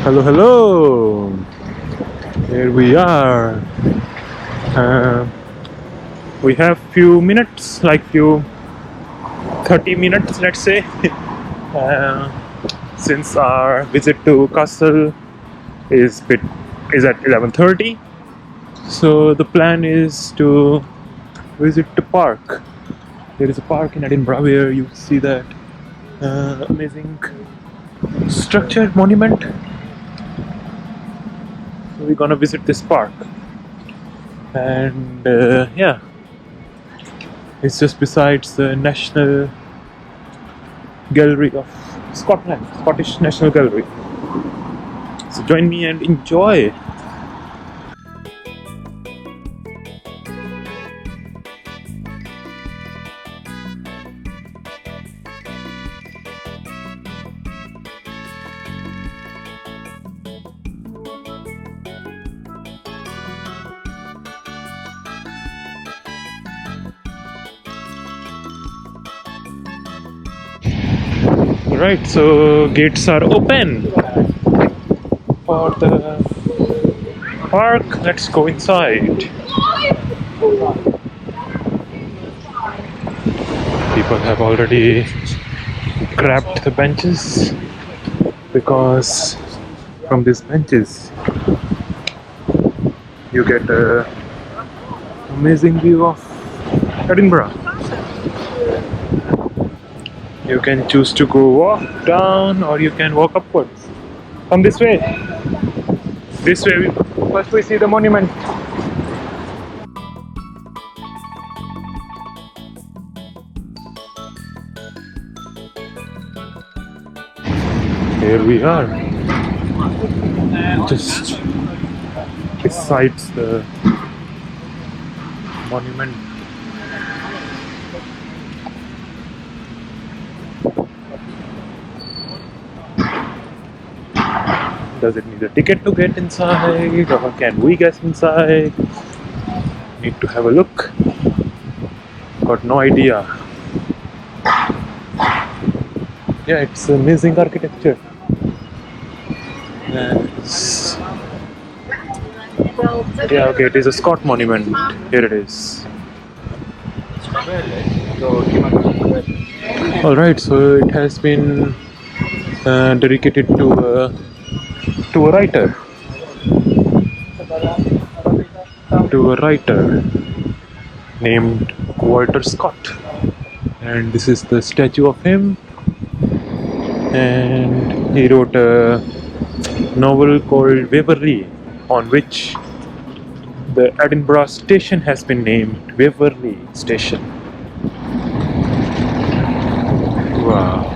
Hello, hello. Here we are. Uh, we have few minutes, like few 30 minutes, let's say, uh, since our visit to castle is at 11:30. So the plan is to visit the park. There is a park in Edinburgh where you see that amazing structured monument. So we're gonna visit this park, and yeah, it's just besides the National Gallery of Scotland, Scottish National Gallery. So join me and enjoy. Right, so gates are open for the park. Let's go inside. People have already grabbed the benches because from these benches you get a amazing view of Edinburgh. You can choose to go walk down or you can walk upwards. Come this way. This way. First we see the monument. Here we are. Just besides the monument. Does it need a ticket to get inside, or can we get inside? Need to have a look. Got no idea. Yeah, it's amazing architecture. Yeah, okay, it is a Scott monument. Here it is. Alright, so it has been dedicated to a writer. To a writer named Walter Scott. And this is the statue of him. And he wrote a novel called Waverley, on which the Edinburgh station has been named Waverley Station. Wow.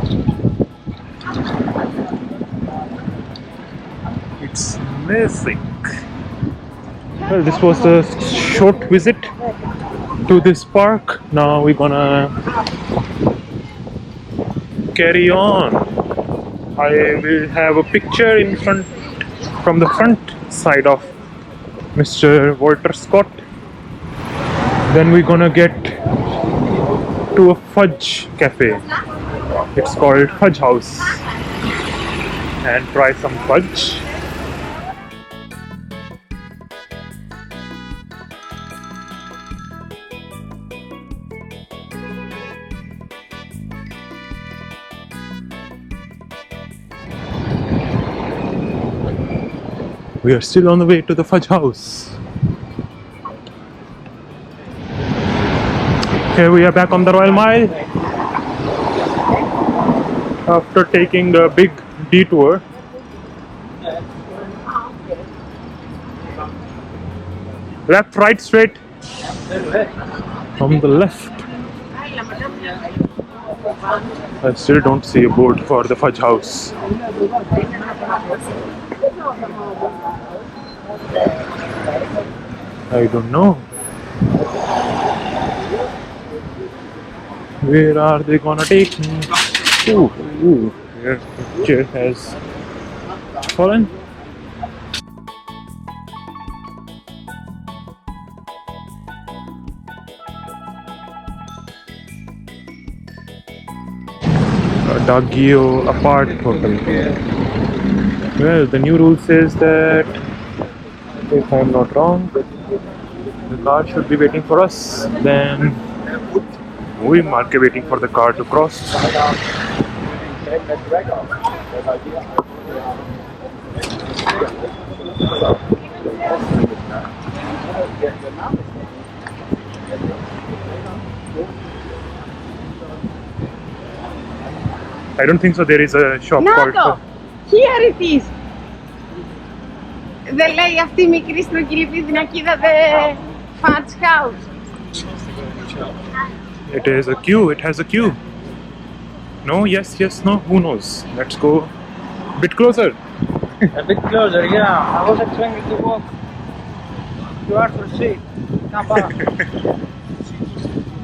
It's amazing. Well, this was a short visit to this park. Now we're gonna carry on. I will have a picture in front, from the front side of Mr. Walter Scott. Then we're gonna get to a fudge cafe. It's called Fudge House, and try some fudge. We are still on the way to the Fudge House. Here we are back on the Royal Mile after taking the big detour. Left, right, straight. From the left. I still don't see a board for the Fudge House. I don't know. Where are they gonna take me? Ooh, here the chair has fallen. Dagio Apart Hotel. Well, the new rule says that, if I'm not wrong, the car should be waiting for us. Then we are waiting for the car to cross. I don't think so. There is a shop called. Nato! Here it is! Δεν λέει αυτή η μικρή στρογγυλή πινακίδα the Fudge House. It is a queue. It has a queue. No, yes, yes, no. Who knows? Let's go a bit closer. A bit closer, yeah. I was expecting to walk to Arthur's Seat.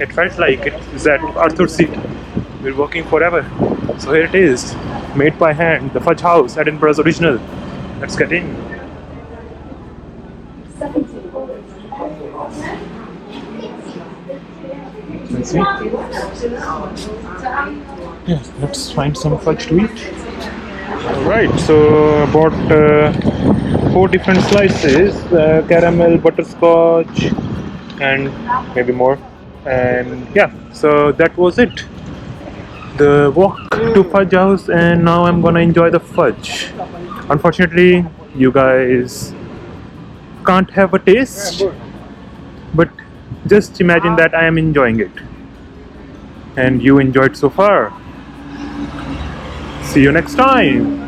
It felt like it is at Arthur's Seat. We're walking forever. So here it is, made by hand, the Fudge House, Edinburgh's original. Let's get in. Let's see. Yeah, let's find some fudge to eat. Alright, so I bought 4 different slices, caramel, butterscotch, and maybe more. And yeah, so that was it. The walk to Fudge House, and now I'm gonna enjoy the fudge. Unfortunately, you guys can't have a taste, but just imagine that I am enjoying it. And you enjoyed so far. See you next time.